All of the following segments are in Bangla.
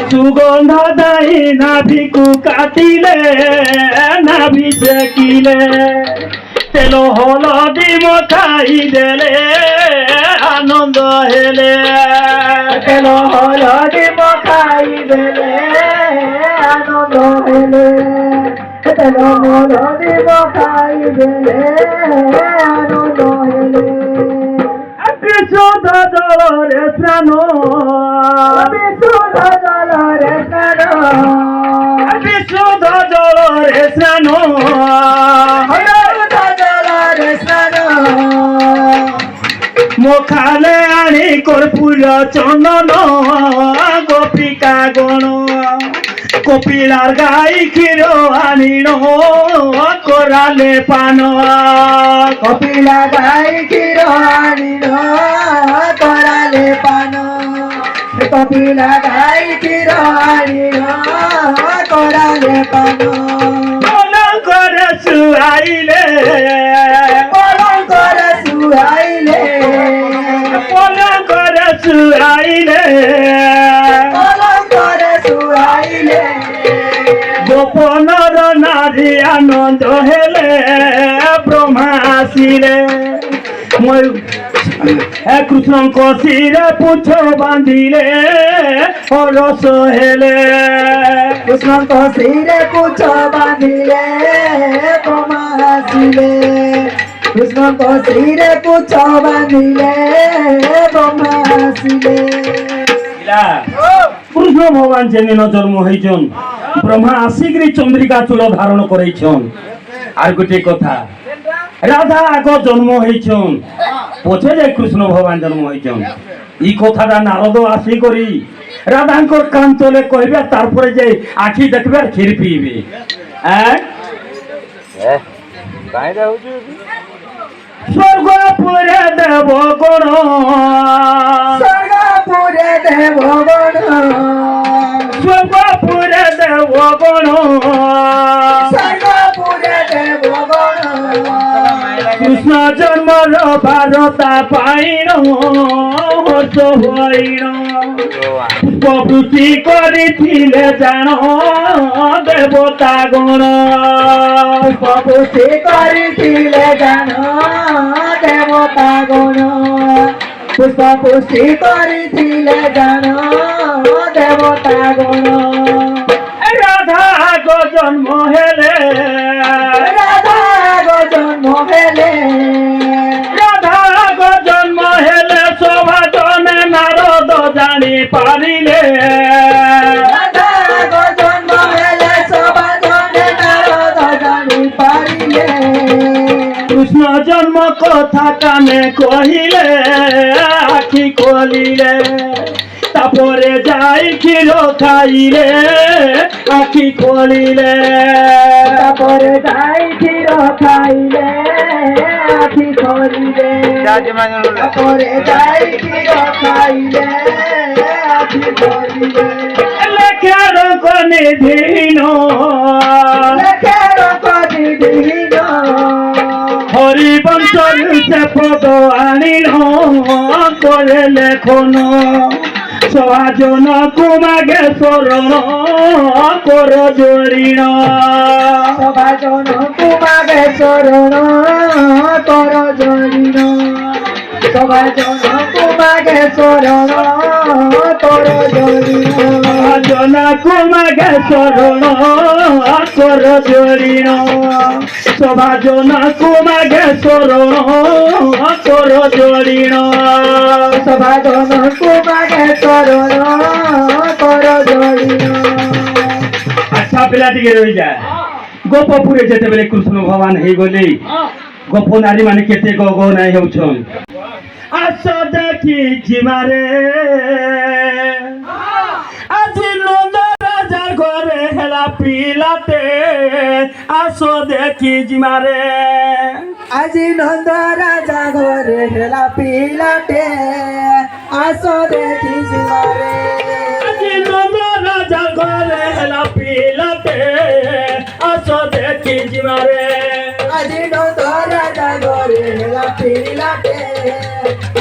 সুগন্ধ দাই নাভিকু কাটিলে নাভি চেকিলে তেল হলদি মখাই দেলে আনন্দ হেলে তেল হলদি মখাই দেলে আনন্দ হেলে তেল হলদি মখাই দেলে আনন্দ হেলে বিশুদ্ধ জলরে স্নান বিশুদ্ধ জলরে স্নান বিশুদ্ধ জলরে স্নান বিশুদ্ধ জলরে স্নান মুখালে আনি কর্পূর চন্দন গোপিকা গণ কপিলার গাই ক্ষীর আনিল করালে পান কপিলা গাই ক্ষীর আনিল করালে পান কপিলা গাই ক্ষীর আনিল করালে পান করে শুয়াইলে করে শুয়াইলে করে শুয়াইলে করে শুয়াইলে গোপনর নারী আনন্দ হেলে ব্রহ্মা আসিলে কৃষ্ণଙ୍କ শিরে পুছ বাঁধিলে রস হেলে কৃষ্ণଙ୍କ শিরে পুছ বাঁধিলে ব্রহ্মা আসিলে কৃষ্ণଙ୍କ শিরে পুছ বাঁধিলে ব্রহ্মা আসিলে কৃষ্ণ ভগবান যেদিন জন্ম হয়েছেন ব্রহ্মা আসিকি চন্দ্রিকা চূড় ধারণ করেছেন আর গোটে কথা রাধা আগ জন্ম হয়েছেন পছে যে কৃষ্ণ ভগবান জন্ম হয়েছেন এই কথাটা নারদ আসি করি রাধাঙ্কর কান তলে কহবে তারপরে যে আখি দেখবে আর ক্ষীর পিইবে স্বর্গপুরে দেব গণ স্বর্গপুরে দেব গণ স্বর্গপুরে দেব গণ স্বর্গপুরে দেব গণ কৃষ্ণ জন্মর বারতা পাইন হর্ষ হইন পুষ্পবৃষ্টি করিছিলে জান দেবতা গণ পুষ্পবৃষ্টি করিছিলে জান দেবতা গণ পুষ্পবৃষ্টি করিছিলে জান দেবতা গণ রাধা গো জন্ম হেলে রাধা গো জন্ম হেলে রাধা গো জন্ম হেলে শোভা জনে নারদ জানি পারিলে রাধা গো জন্ম হেলে সবা জনে নারদ জানি পারিলে কৃষ্ণ জন্ম কথা কানে কহিলে আখি খোলিলে তারপরে যাই ক্ষীর খাইলে আখি খোলিলে তারপরে যাই ক্ষীর খাইলে আখি খোলিলে তারপরে যাই ক্ষীর খাইলে আখি খোলিলে লেখার নিধীন লেখের কদিদিন হরিবংশ সে পদ আনিল করে লেখন সহাজন কুমাগে শরণ কর জরিণ সভাজন কুমাগে শরণ কর জরিণ সভাজন কুমাগে শরণ কর জরিণ সহাজন কুমাগে শরণ কর জরিণ সভাজন কুমাগে শরণ কর জরিণ সভাজন কুমাগে শরণ কর জরিণ আচ্ছা পিলা টিকে রই যায় গোপপুরে যেতে বেলে কৃষ্ণ ভগবান হয়ে গলে গোপ নারী মানে কেতে গগ নাই হেউছন আস দেখি জিমারে আজি নন্দ রাজার ঘরে হেলা পিলাতে আস দেখি জিমারে আজি নন্দ রাজা ঘরে হেলা পিলাতে আসো দেখি জিমারে আজি নন্দ রাজার ঘরে হেলা পিলাতে আস দেখি জিমারে আজি নন্দ রাজা ঘরে হেলা পিলাতে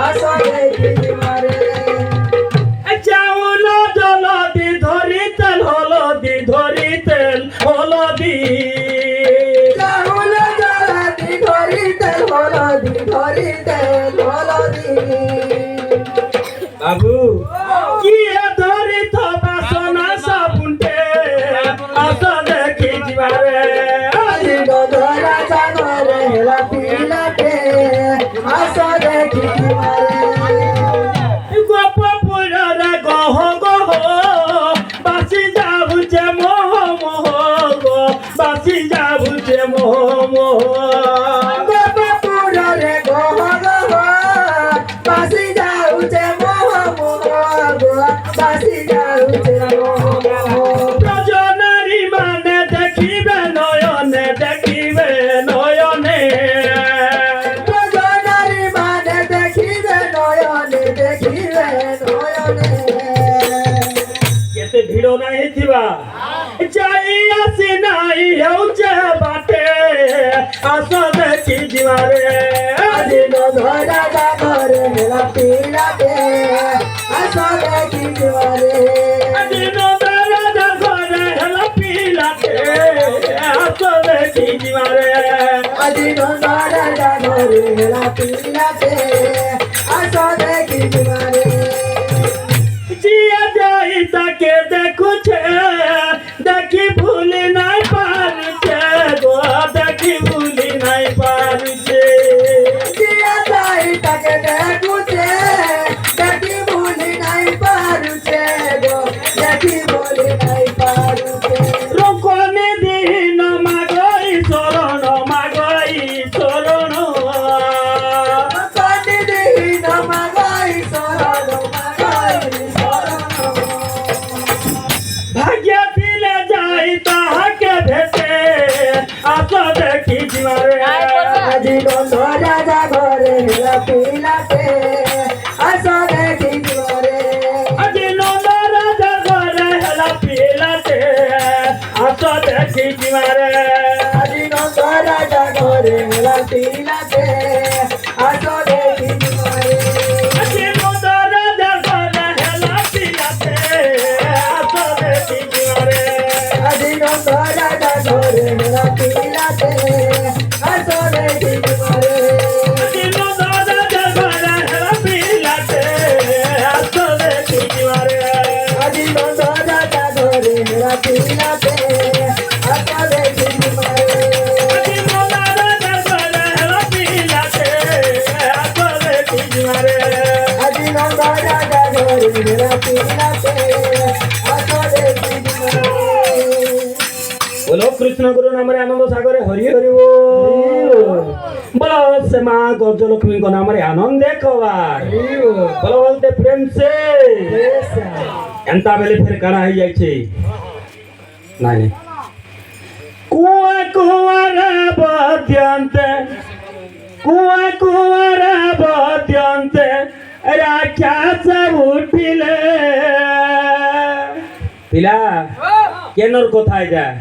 আসো দেখি জিমারে চাউল জলদি ধরি পারুছে ব্রজনারী মানে দেখিবে নয়নে দেখিবে নয়নে ব্রজনারী মানে দেখিবে নয়নে দেখিবে নয়নে কেতে ভিড় নাই হেতিবা যাই আসি নাই হেউছে বাটে আস দেখি দিবারে দিন ধরা জাগরে হেলা পিলাতে আস দেখি দিবারে দিন বেলা ঘরে হেলা পিলাতে আস দেখি দিবারে দিন ধরা জাগরে হেলা পিলাতে আস দেখি দিবারে জিয়া যাই তাকে দেখুছে দেখি ভুলি নাই পারছে গো দেখি ভুলি নাই পারছে জিয়া যাই তাকে দেখুছে দেখি ভুলি নাই পারুছে গো দেখি ভুলি নাই পারুছে রকনে দিন মাগই চরণ মাগই চরণ কাটি দিন মাগাই শরণ মাগাই শরণ ভাগ্য দিলে যাই তাহাকে ভেসে আস দেখি দিবারে আজি ধরা জাগরে হেলা পিলাতে আস দেখি দিবারে আজি নন্দ রাজা ঘরে হেলা পিলাতে আস দেখি দিবারে আজি ধরা জাগরে হেলা পিলাতে আস দেখি দিবারে আজি নন্দ রাজা ঘরে হেলা পিলাতে আস দেখি দিবারে আজি ধরা জাগরে হেলা পিলাতে আস দেখি দিবারে আজি নন্দ রাজা ঘরে হেলা পিলাতে আস দেখি দিবারে আজি ধরা জাগরে হেলা পিলাতে আস দেখি দিবারে আজি নন্দ রাজা ঘরে হেলা পিলাতে আস দেখি দিবারে আজি ধরা জাগরে হেলা পিলাতে আস দেখি দিবারে बोलो कृष्ण गुरु नाम रे आनंद सागर हरि हरि बोल बोलो से माँ गजलक्ष्मी को नाम रे आनंद कवार बोलो बोलते प्रेम से एंता बेले फिर करा ही जाई छे नहीं कुआ कुआरा बद्यंते कुआ कुआरा बद्यंते राख्यास उठिले पिला কেনর কোথায় যায়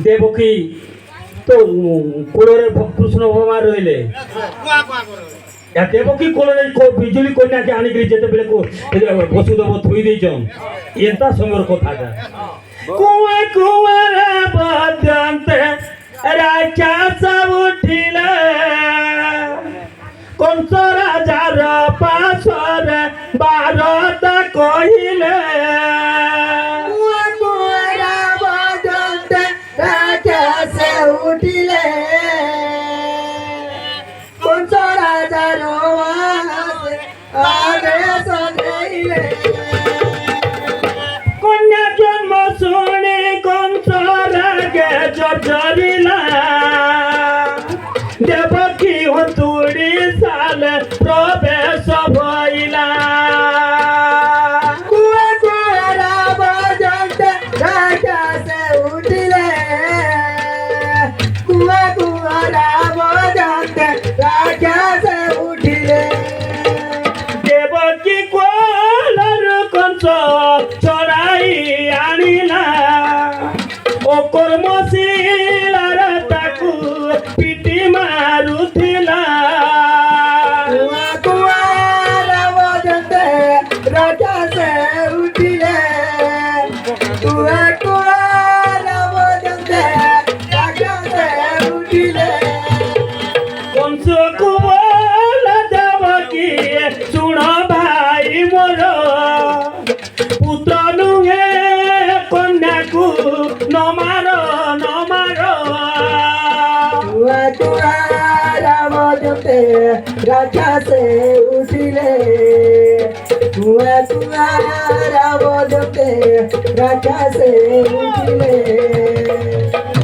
দেবকী তো কোলরে কৃষ্ণ ভগবান রইলে দেবকী কোলরে বিজুলি কন্যাকে আনিকি যেতেবেলে বসুদেব থুই দিয়েছন এন্তা সময়ের কথা যায় কুয়া কুয়ারা বদ্যন্তে রাক্ষস উঠিলে কংস রাজার পাশরে ভারত কহিলে কুয়ারা বদন্তে রাক্ষসে উঠিলে কংস রাজার বাসে আদেশ দেইলে কন্যা জন্ম শুনে কংস রাগে জর্জরিলা দেবকী হতুড়ি সালে প্রবেশ ভইলা কুয়ারা বদন্তে রাক্ষসে উঠিলে কুয়ারা বদন্তে রাক্ষসে উঠিলে দেবকী কোলর কংস চড়াই আনিলা ও কর্মশীলার তাকু পিটি মারুথিলা কুয়ারা বদন্তে রাক্ষসে উঠিলে কুয়ারা বদন্তে রাক্ষসে উঠিলে কংস কুবল দেবকী শুণ ভাই মোর পুত্র নুহে কন্যাকু নমার নমার কুয়ারা বদন্তে রাক্ষসে উঠিলে কুয়ারা বদন্তে রাক্ষসে উঠিলে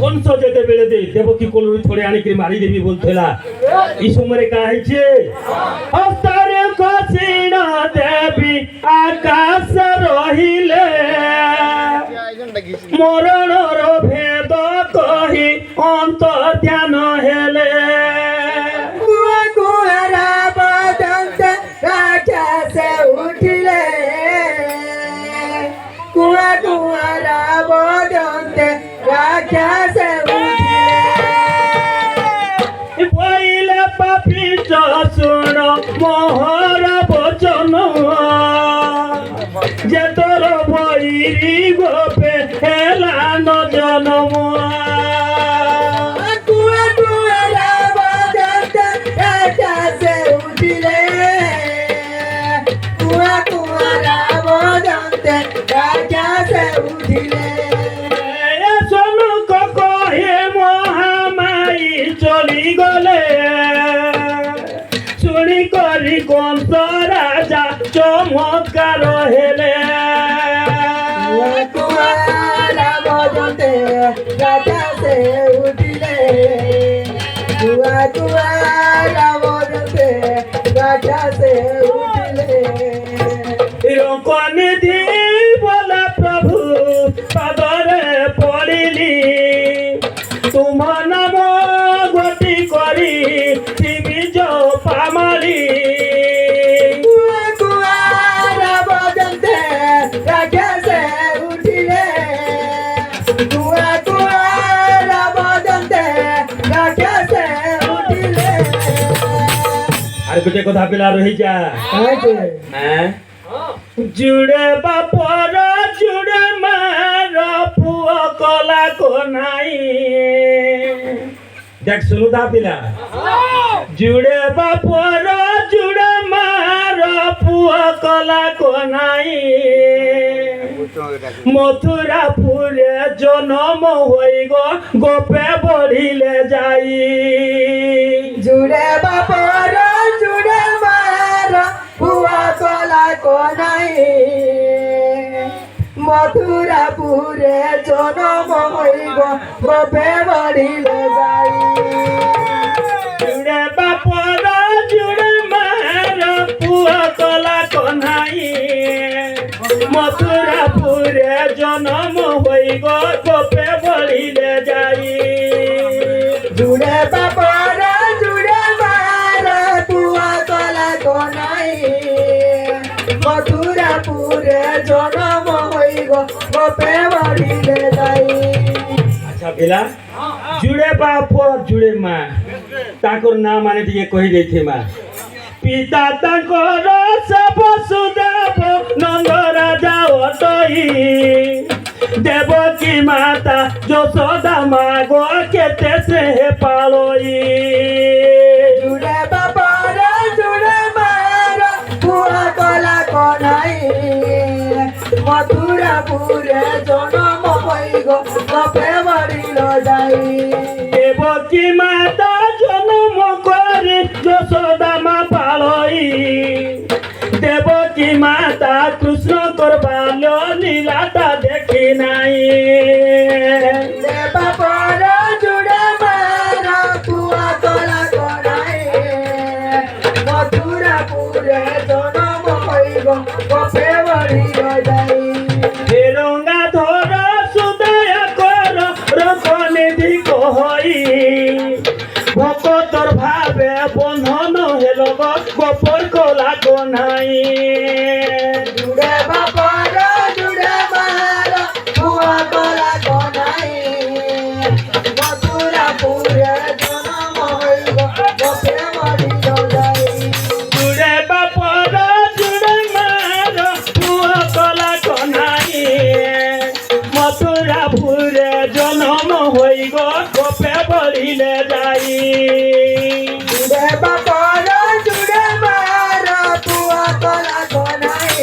কংস যেতে বেড়ে দে দেবকী কোলরে ছড়ে আনিকি মারি দেবী বলছিলা এই সময় কাহিছে হস্তারে কষিণ দেবী আকাশ রহিলে মরণর ভেদ কহি অন্তর্ধান হেলে কুয়া কুয়ারা বদন্তে রাক্ষসে উঠিলে কুয়া কুয়ারা বদন্তে রাক্ষসে উঠিলে পইলে পাপিষ্ট শুণ মোহর বচন যে তোর বৈরি গোপে হেলা ন জনম কুয়া কুয়ারা বদন্তে রাক্ষসে উঠিলে কুয়া কুয়ারা বদন্তে রাক্ষসে উঠিলে শোনুক কহে মহামাই চলি গলে শুনি করি কংস রাজা চমৎকার হেলে কুয়ারা বদন্তে রাক্ষসে উঠিলে কুয়া কুয়ারা বদন্তে রাক্ষসে উঠিলে রকনিধি বলা প্রভু পাদরে পড়িলি তুম নাম গতি করি বীজ পামালি কুয়া কুয়ারা বদন্তে রাক্ষসে উঠিলে কুয়া কুয়ারা বদন্তে রাক্ষসে উঠিলে আর গোটে কথা পিলা রহি যা হ্যাঁ জুড়ে বাপর জুড়ে মার পুଅ কলা কোনাই দেখ শুনুদা পিলা জুড়ে বাপর জুড়ে মার পুଅ কলা কোনাই মথুরাপুরে জনম হই গোপে বড়িলে যাই জুড়ে বাপর জুড়ে মার পুয়া কলা কোনাই মথুরাপুরে জনম হইব গোপে বড়িলে যাই জুড়ে বাপর জুড়ে মার পুଅ কলা কোনাই মথুরাপুরে জনম হই গোপে বড়িলে যাই জুড়ে বাপর জুড়ে মার পুয়া কলা কোনাই মথুরাপুরে জনম হইব গোপে বড়িলে যাই আচ্ছা পিলা জুড়ে বাপ জুড়ে মা তাকর না মানে টিকে কহি দেইথে মা পিতা তাঙ্কর সে বসুদেব নন্দ রাজা অতই দেবকী মাতা যশোদা মা গো কেতে সে পালই জুড়ে বাপর জুড়ে মার পুয়া কলা কোনাই মথুরাপুরে জনম হইব গোপে বড়িল যাই দেবকী মাতা জন্ম করে যশোদা মা পালই দেবকী মাতা কৃষ্ণ করবাল লীলাটা দেখি নাই বাপর জুড়ে মার পুয়া কলা কোনাই মথুরাপুরে জনম হইব গোপে বড়িল যাই রঙ্গা ধর সুদয় কর রকনিধি কহই ভকতর ভাবে বন্ধন হেল গোপর কলা কোনাই জুড়ে বাপর জুড়ে মার পুয়া কলা কোনাই মথুরাপুরে জনম হইব গোপে বড়িল যাই জুড়ে বাপর জুড়ে মার পুଅ কলা কোনাই মথুরাপুরে জনম হই গোপে বড়িলে যাই জুড়ে বাপর জুড়ে মার পুয়া কলা কোনাই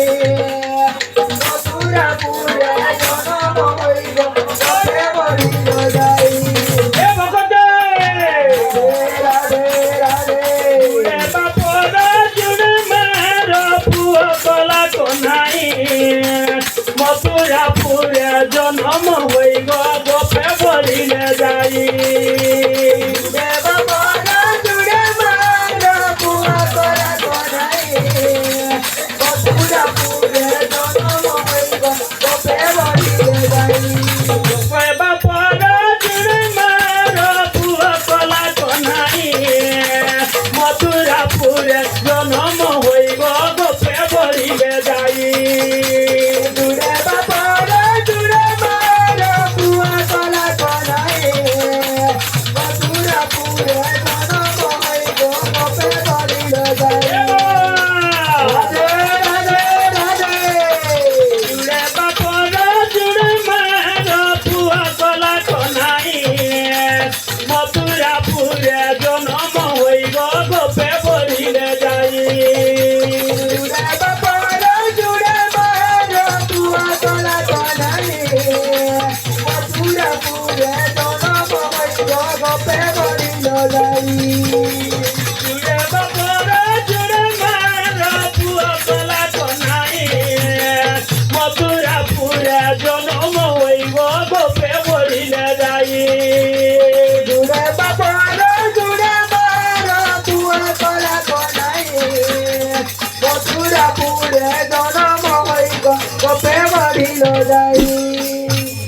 মথুরাপুরে জনম হইব গোপে বড়িল যাই এ ভগত রাধে রাধে জুড়ে বাপর জুড়ে মার পুଅ কলা কোনাই মথুরাপুরে জনম হই গোপে বড়িলে যাই জুড়ে বাপর জুড়ে মার পুয়া কলা কোনাই মথুরাপুরে জনম হইব গোপে বড়িল যাই পুরে জনম হইব গোপে বলিল যাই জুড়ে বাপর জুড়ে মার পুয়া কলা কনাই মথুরাপুরে জনম হইব গোপে বলিলে যাই জুড়ে বাবার জুড়ে মার পুয়া কলা কনাই মথুরাপুরে জনম হইব গোপে বলিল যাই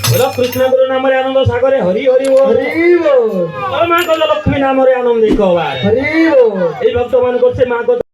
বলো কৃষ্ণ গুরু নামরে আনন্দ সাগরে হরি হরি বল হরিব মা গজ লক্ষ্মী নামরে আনন্দিত হবার হরিব এই ভক্ত মান করছে মা গজ